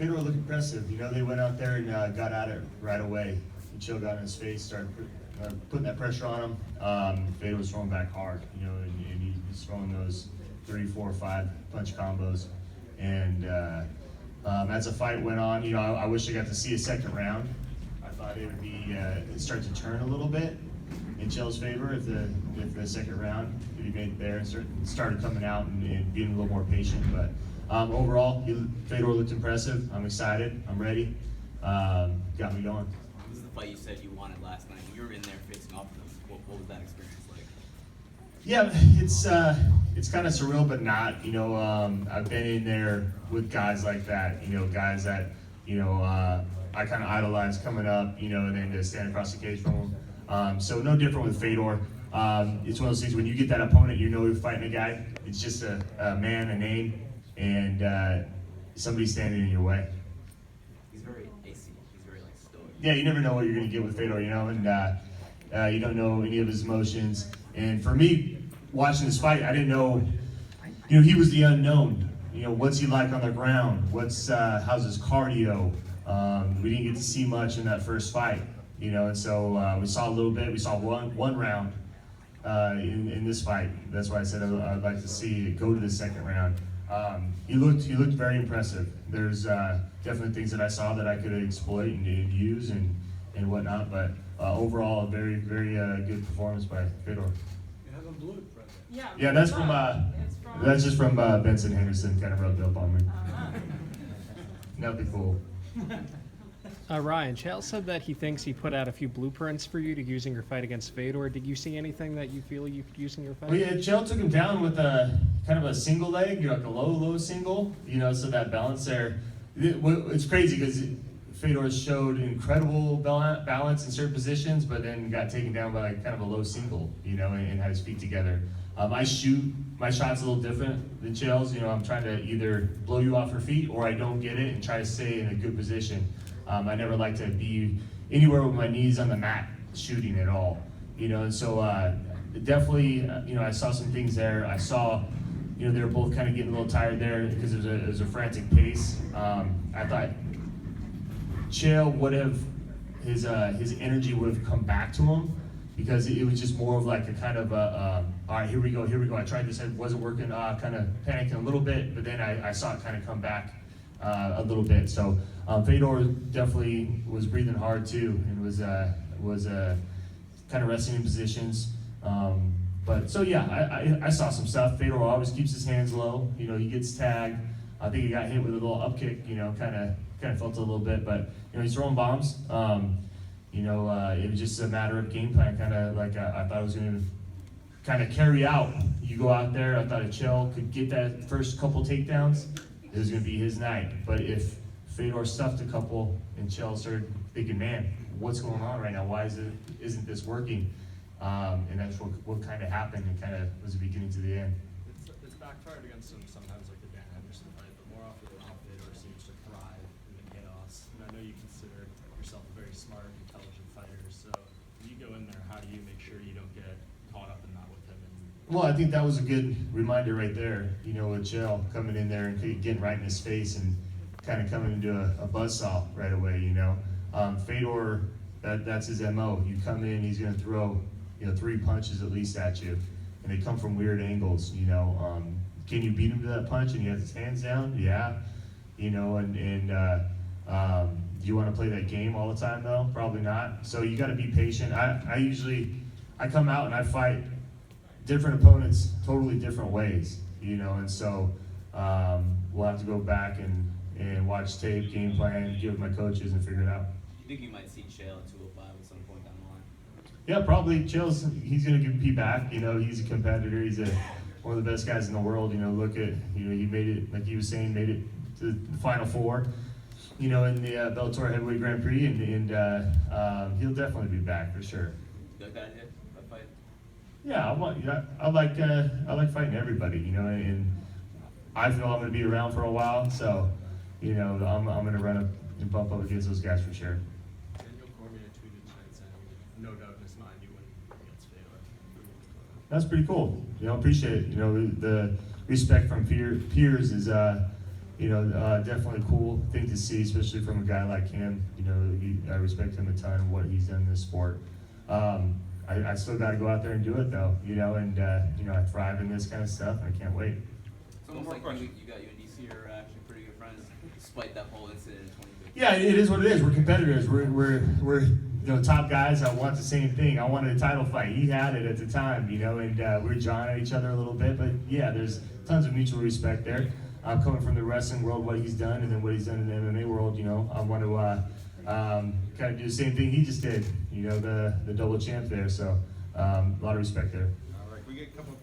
Fedor looked impressive. You know, they went out there and got at it right away. And Chill got in his face, started putting that pressure on him. Fedor was throwing back hard, you know, and he's throwing those 3, 4, 5 punch combos. And as the fight went on, you know, I wish I got to see a second round. I thought it would be start to turn a little bit in Chill's favor if the second round he made it there and started coming out and being a little more patient. But overall, Fedor looked impressive. I'm excited. I'm ready. Got me going. This is the fight you said you wanted last night. You were in there facing off with them. What was that experience like? Yeah, it's kind of surreal, but not. You know, I've been in there with guys like that. You know, guys that I kind of idolize coming up. You know, and then to stand across the cage from them. So no different with Fedor. It's one of those things when you get that opponent, you know you're fighting a guy. It's just a man, a name, and somebody standing in your way. He's very AC. He's very like stoic. Yeah, you never know what you're going to get with Fedor, you know, and you don't know any of his emotions. And for me, watching this fight, I didn't know, you know, he was the unknown. You know, what's he like on the ground? How's his cardio? We didn't get to see much in that first fight, you know, and so we saw a little bit. We saw one round in this fight. That's why I said I'd like to see it go to the second round. He looked very impressive. There's definitely things that I saw that I could exploit and use and whatnot, but overall, a very, very good performance by Fedor. You have a blue present. Yeah, that's just from Benson Henderson, kind of rubbed up on me. Nothing cool. Ryan, Chael said that he thinks he put out a few blueprints for you to use in your fight against Fedor. Did you see anything that you feel you could use in your fight? Well, yeah, Chael took him down with a kind of a single leg, you know, like a low single, you know, so that balance there. It's crazy because Fedor showed incredible balance in certain positions, but then got taken down by like kind of a low single, you know, and had his feet together. My shot's a little different than Chael's. You know, I'm trying to either blow you off your feet or I don't get it and try to stay in a good position. I never like to be anywhere with my knees on the mat shooting at all, you know, and so definitely, you know, I saw some things there. I saw, you know, they were both kind of getting a little tired there because it was a frantic pace. I thought Chael would have, his energy would have come back to him because it was just more of like a kind of all right, here we go. I tried this, it wasn't working, kind of panicking a little bit, but then I saw it kind of come back a little bit. So Fedor definitely was breathing hard too and was kind of resting in positions. But so yeah, I saw some stuff. Fedor always keeps his hands low. You know, he gets tagged. I think he got hit with a little up kick. You know, kind of felt it a little bit, but you know, he's throwing bombs. You know, it was just a matter of game plan. Kind of like I thought it was going to kind of carry out. You go out there. I thought Chael could get that first couple takedowns. It was going to be his night. But if Fedor stuffed a couple and Chael started thinking, man, what's going on right now? Why isn't this working? And that's what kind of happened and kind of was the beginning to the end. It's backfired against him sometimes, like the Dan Henderson fight, but more often than not, Fedor seems to thrive in the chaos. And I know you consider yourself a very smart, intelligent fighter. So when you go in there, how do you make sure you don't get caught up in that with him? Well, I think that was a good reminder right there. You know, with Chael coming in there and getting right in his face and kind of coming into a buzzsaw right away. You know, Fedor, that's his MO. You come in, he's going to throw, you know, 3 punches at least at you, and they come from weird angles. You know, can you beat him to that punch and he has his hands down? Yeah. You know, and do you want to play that game all the time though? Probably not. So you got to be patient. I come out and I fight different opponents totally different ways, you know, and so we'll have to go back and watch tape, game plan, give my coaches and figure it out. Do you think you might see Chael at 205 at some point down the line? Yeah, probably. He's going to compete back. You know, he's a competitor. He's one of the best guys in the world. You know, look at, you know, he made it, like he was saying, made it to the Final Four, you know, in the Bellator Heavyweight Grand Prix, and he'll definitely be back for sure. You like that idea, that fight? Yeah, I like fighting everybody, you know, and I feel I'm going to be around for a while, so, you know, I'm going to run up and bump up against those guys for sure. Daniel Cormier tweeted tonight saying, no doubt in his mind, you win against Fedor. That's pretty cool. You know, appreciate it. You know, the respect from peers is, Definitely a cool thing to see, especially from a guy like him. I respect him a ton, what he's done in this sport. I still got to go out there and do it though, and I thrive in this kind of stuff, and I can't wait. It's almost like you got you and DC are actually pretty good friends, despite that whole incident in 2015. Yeah, it is what it is. We're competitors. We're top guys. I want the same thing. I wanted a title fight. He had it at the time, and we were jawing at each other a little bit. But yeah, there's tons of mutual respect there. Coming from the wrestling world, what he's done, and then what he's done in the MMA world, I want to kind of do the same thing he just did. The double champ there. So a lot of respect there. All right, we get a couple